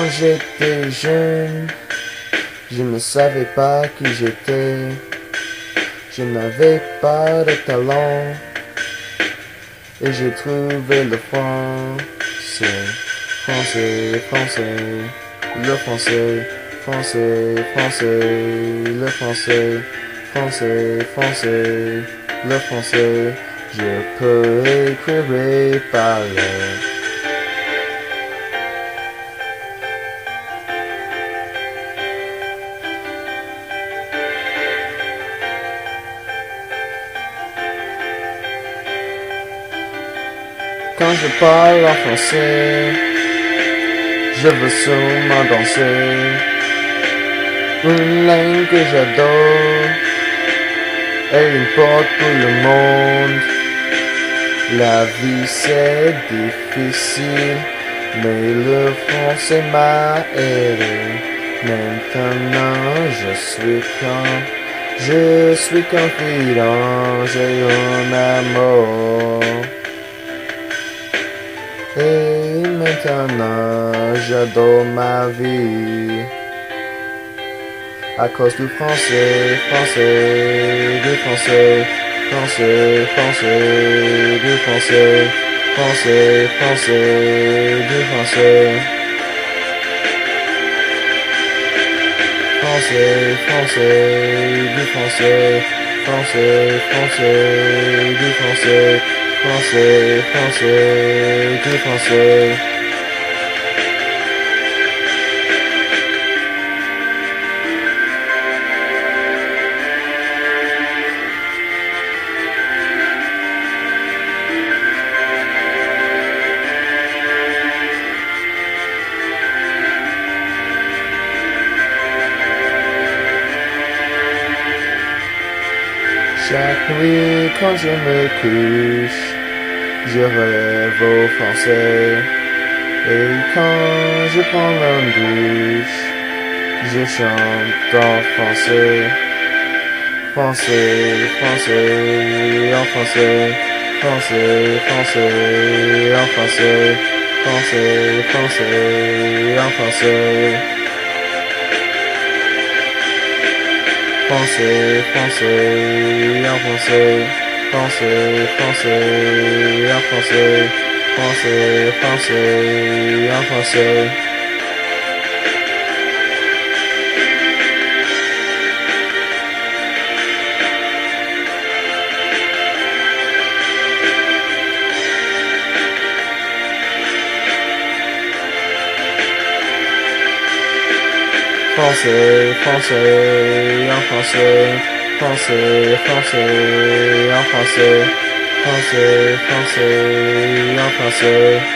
Quand j'étais jeune, je ne savais pas qui j'étais. Je n'avais pas de talent et j'ai trouvé le français, français, français, le français, français, français, le français, français, français, le français. Je peux écrire et parler. Quand je parle en français, je veux sûrement danser. Une langue que j'adore, elle importe pour le monde. La vie c'est difficile, mais le français m'a aidé. Maintenant je suis confident, j'ai un amour. Et maintenant j'adore ma vie à cause du français, français, du français, français, français, du français, français, français, du français, français, français, du français, français, français, du français, français, français, du français. Chaque nuit quand je me couche, je rêve au français. Et quand je prends ma douche, je chante en français. Français, français, en français. Français, français, en français. Français, français, en français. Français, français, en français. Français, français, en français. Français, français, en français. Français, français, en français. Français, français, en français. Français, français, en français.